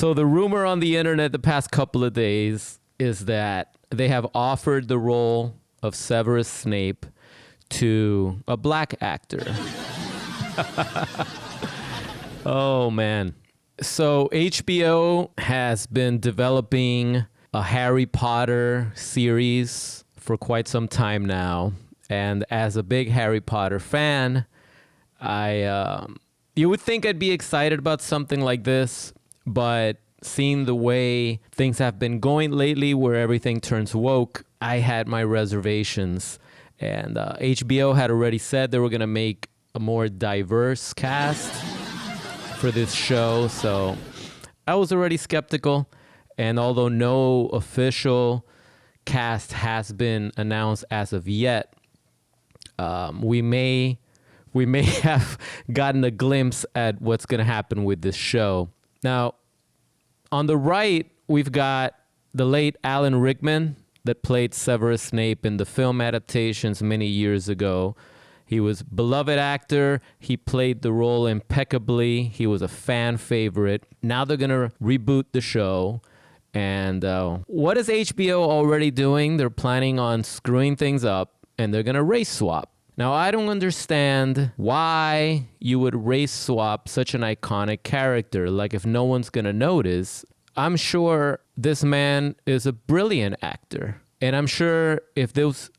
So the rumor on the internet the past couple of days is that they have offered the role of Severus Snape to a black actor. Oh, man. So HBO has been developing a Harry Potter series for quite some time now. And as a big Harry Potter fan, you would think I'd be excited about something like this, but seeing the way things have been going lately where everything turns woke, I had my reservations. And HBO had already said they were going to make a more diverse cast for this show. So I was already skeptical. And although no official cast has been announced as of yet, we may have gotten a glimpse at what's going to happen with this show. Now, on the right, we've got the late Alan Rickman that played Severus Snape in the film adaptations many years ago. He was a beloved actor. He played the role impeccably. He was a fan favorite. Now they're going to reboot the show. And what is HBO already doing? They're planning on screwing things up, and they're going to race swap. Now, I don't understand why you would race swap such an iconic character. Like, if no one's going to notice, I'm sure this man is a brilliant actor. And I'm sure if this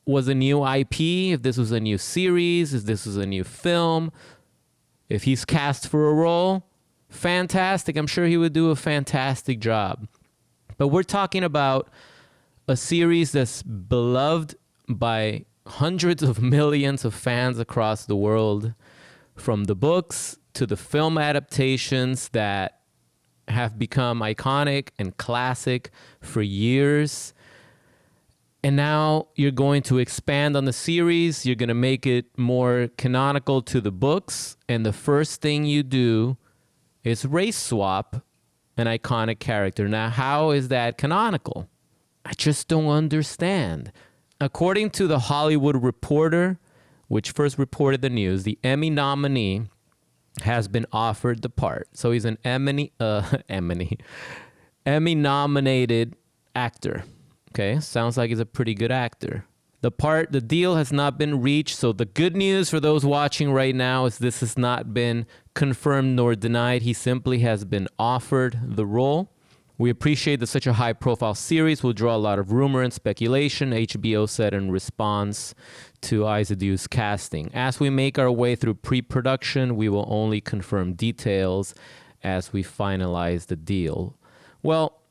was a new IP, if this was a new series, if this was a new film, if he's cast for a role, fantastic. I'm sure he would do a fantastic job. But we're talking about a series that's beloved by hundreds of millions of fans across the world, from the books to the film adaptations that have become iconic and classic for years. And now you're going to expand on the series. You're going to make it more canonical to the books. And the first thing you do is race swap an iconic character. Now, how is that canonical? I just don't understand. According to The Hollywood Reporter, which first reported the news, the Emmy nominee has been offered the part. So he's an Emmy-nominated actor. Okay, sounds like he's a pretty good actor. The deal has not been reached. So the good news for those watching right now is this has not been confirmed nor denied. He simply has been offered the role. We appreciate that such a high-profile series will draw a lot of rumor and speculation, HBO said in response to Essiedu's casting. As we make our way through pre-production, we will only confirm details as we finalize the deal. Well,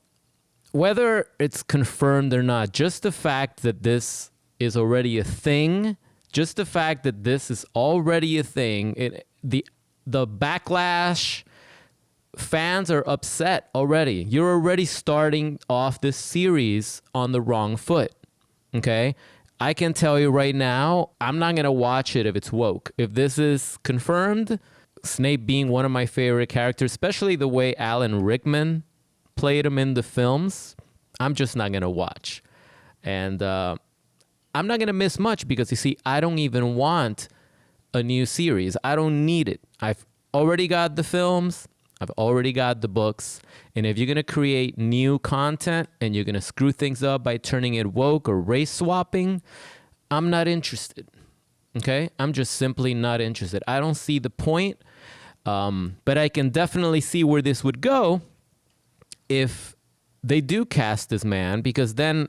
whether it's confirmed or not, just the fact that this is already a thing, the backlash, fans are upset already. You're already starting off this series on the wrong foot, okay? I can tell you right now, I'm not going to watch it if it's woke. If this is confirmed, Snape being one of my favorite characters, especially the way Alan Rickman played him in the films, I'm just not going to watch. And I'm not going to miss much because, you see, I don't even want a new series. I don't need it. I've already got the films. I've already got the books. And if you're going to create new content and you're going to screw things up by turning it woke or race swapping, I'm not interested. Okay? I'm just simply not interested. I don't see the point. But I can definitely see where this would go if they do cast this man, because then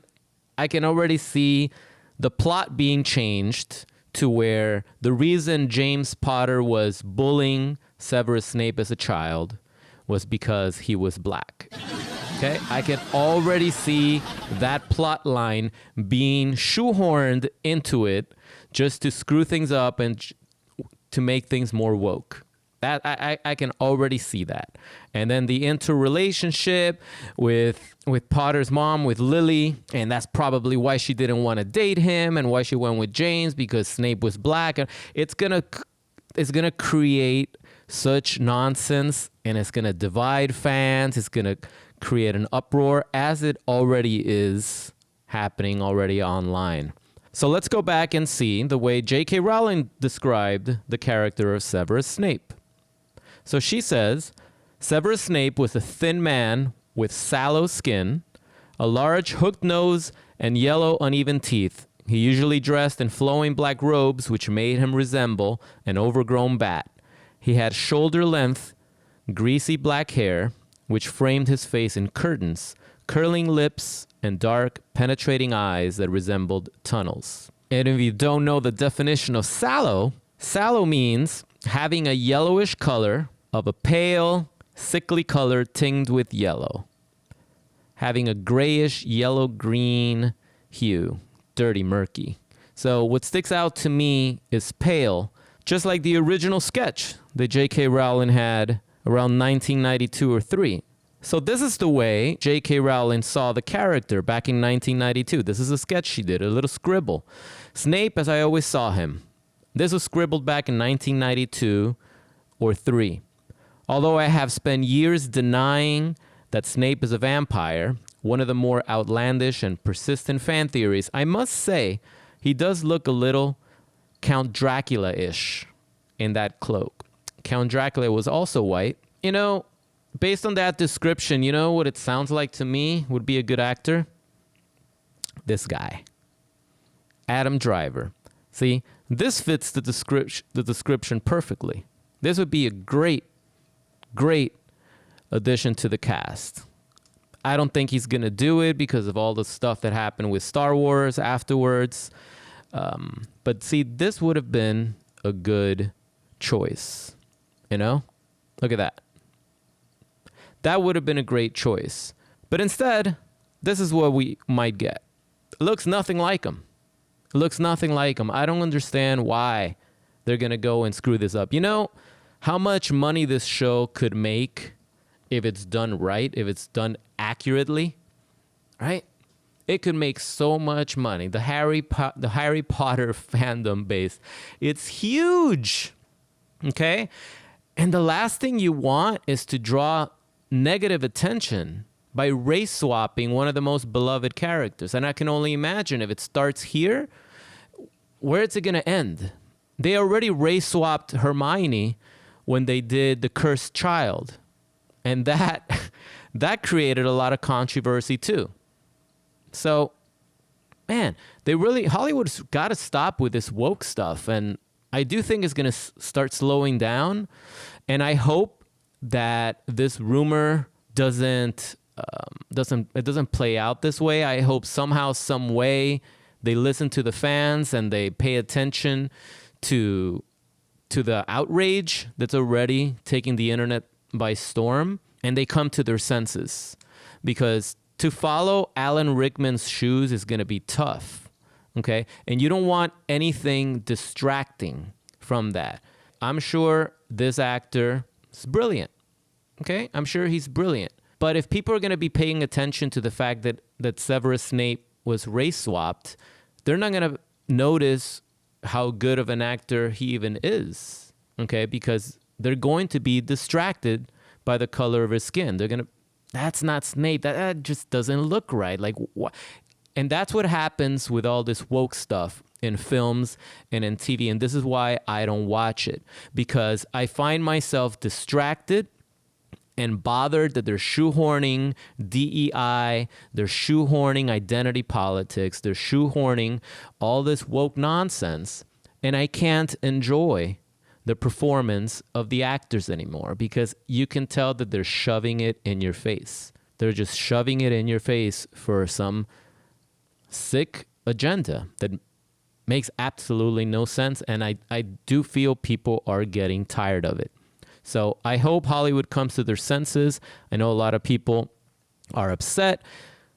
I can already see the plot being changed to where the reason James Potter was bullying Severus Snape as a child was because he was black. Okay? I can already see that plot line being shoehorned into it just to screw things up and to make things more woke. That I can already see that. And then the interrelationship with Potter's mom, with Lily, and that's probably why she didn't want to date him and why she went with James, because Snape was black. And it's gonna create such nonsense, and it's gonna divide fans. It's gonna create an uproar, as it already is happening already online. So let's go back and see the way J.K. Rowling described the character of Severus Snape. So she says, Severus Snape was a thin man with sallow skin, a large hooked nose, and yellow uneven teeth. He usually dressed in flowing black robes, which made him resemble an overgrown bat. He had shoulder-length, greasy black hair, which framed his face in curtains, curling lips, and dark, penetrating eyes that resembled tunnels. And if you don't know the definition of sallow, sallow means having a yellowish color of a pale, sickly color tinged with yellow. Having a grayish yellow-green hue, dirty, murky. So what sticks out to me is pale, just like the original sketch that J.K. Rowling had around 1992 or 3. So this is the way J.K. Rowling saw the character back in 1992. This is a sketch she did, a little scribble. Snape, as I always saw him. This was scribbled back in 1992 or 3. Although I have spent years denying that Snape is a vampire, one of the more outlandish and persistent fan theories, I must say he does look a little Count Dracula-ish in that cloak. Count Dracula was also white. You know, based on that description, you know what it sounds like to me would be a good actor? This guy. Adam Driver. See, this fits the description perfectly. This would be a great addition to the cast. I don't think he's going to do it because of all the stuff that happened with Star Wars afterwards. But see, this would have been a good choice. You know? Look at that. That would have been a great choice. But instead, this is what we might get. It looks nothing like him. It looks nothing like him. I don't understand why they're going to go and screw this up. You know how much money this show could make if it's done right, if it's done accurately, right? It could make so much money. The Harry Potter fandom base, it's huge, okay? And the last thing you want is to draw negative attention by race swapping one of the most beloved characters. And I can only imagine if it starts here, where is it going to end? They already race swapped Hermione when they did The Cursed Child. And that created a lot of controversy too. So, man, Hollywood's got to stop with this woke stuff. And I do think it's going to start slowing down. And I hope that this rumor doesn't play out this way. I hope somehow, some way, they listen to the fans and they pay attention to the outrage that's already taking the internet by storm, and they come to their senses. Because to follow Alan Rickman's shoes is going to be tough, okay? And you don't want anything distracting from that. I'm sure this actor is brilliant, okay? I'm sure he's brilliant. But if people are going to be paying attention to the fact that Severus Snape was race swapped, they're not going to notice how good of an actor he even is, okay? Because they're going to be distracted by the color of his skin. They're going to, that's not Snape. That just doesn't look right. Like, what? And that's what happens with all this woke stuff in films and in TV. And this is why I don't watch it, because I find myself distracted and bothered that they're shoehorning DEI, they're shoehorning identity politics, they're shoehorning all this woke nonsense, and I can't enjoy the performance of the actors anymore because you can tell that they're shoving it in your face. They're just shoving it in your face for some sick agenda that makes absolutely no sense, and I do feel people are getting tired of it. So I hope Hollywood comes to their senses. I know a lot of people are upset.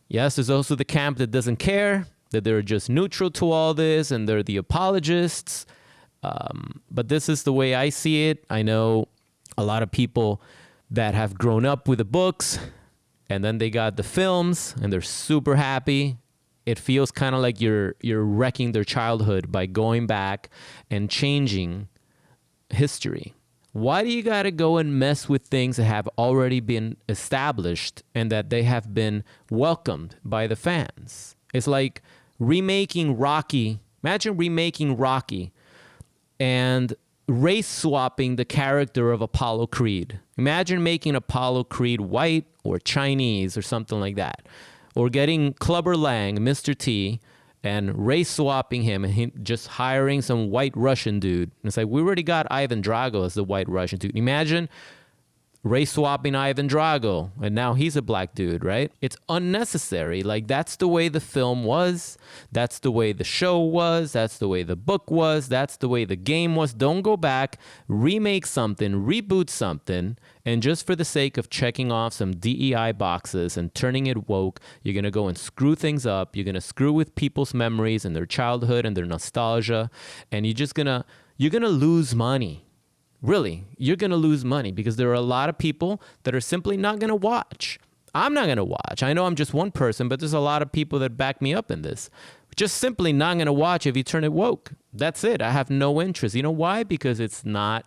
Yes, there's also the camp that doesn't care, that they're just neutral to all this and they're the apologists. But this is the way I see it. I know a lot of people that have grown up with the books and then they got the films and they're super happy. It feels kind of like you're wrecking their childhood by going back and changing history. Why do you got to go and mess with things that have already been established and that they have been welcomed by the fans? It's like remaking Rocky. Imagine remaking Rocky and race swapping the character of Apollo Creed. Imagine making Apollo Creed white or Chinese or something like that. Or getting Clubber Lang, Mr. T, and race swapping him and just hiring some white Russian dude. And it's like, we already got Ivan Drago as the white Russian dude. Imagine race swapping Ivan Drago, and now he's a black dude, right? It's unnecessary. Like, that's the way the film was. That's the way the show was. That's the way the book was. That's the way the game was. Don't go back, remake something, reboot something, and just for the sake of checking off some DEI boxes and turning it woke, you're going to go and screw things up. You're going to screw with people's memories and their childhood and their nostalgia, and you're going to lose money. Really, you're going to lose money because there are a lot of people that are simply not going to watch. I'm not going to watch. I know I'm just one person, but there's a lot of people that back me up in this. Just simply not going to watch if you turn it woke. That's it. I have no interest. You know why? Because it's not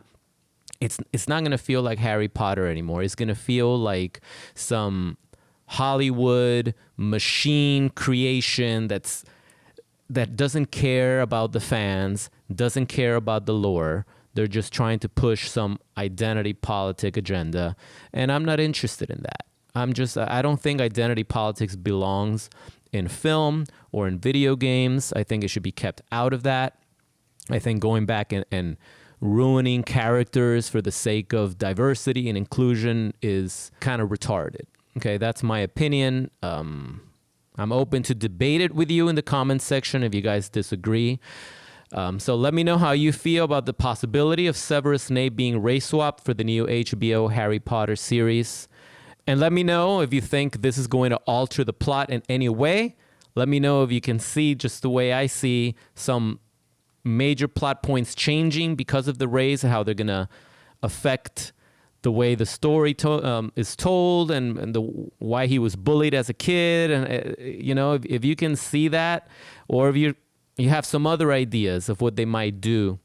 going to feel like Harry Potter anymore. It's going to feel like some Hollywood machine creation that doesn't care about the fans, doesn't care about the lore. They're just trying to push some identity politic agenda, and I'm not interested in that. I don't think identity politics belongs in film or in video games. I think it should be kept out of that. I think going back and ruining characters for the sake of diversity and inclusion is kind of retarded. Okay, that's my opinion. I'm open to debate it with you in the comments section if you guys disagree. So let me know how you feel about the possibility of Severus Snape being race swapped for the new HBO Harry Potter series. And let me know if you think this is going to alter the plot in any way. Let me know if you can see, just the way I see, some major plot points changing because of the race, how they're going to affect the way the story is told and why he was bullied as a kid. And, if you can see that, or if you have some other ideas of what they might do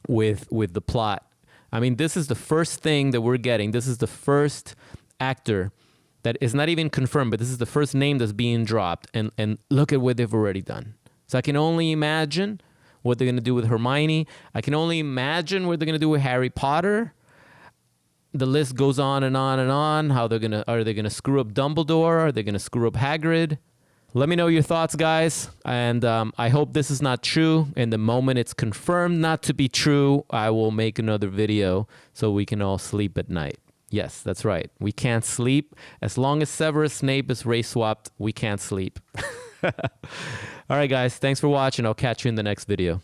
with the plot. I mean, this is the first thing that we're getting. This is the first actor that is not even confirmed, but this is the first name that's being dropped. And look at what they've already done. So I can only imagine what they're going to do with Hermione. I can only imagine what they're going to do with Harry Potter. The list goes on and on and on. Are they going to screw up Dumbledore? Are they going to screw up Hagrid? Let me know your thoughts, guys, and I hope this is not true. And the moment it's confirmed not to be true, I will make another video so we can all sleep at night. Yes, that's right. We can't sleep. As long as Severus Snape is race swapped, we can't sleep. All right, guys, thanks for watching. I'll catch you in the next video.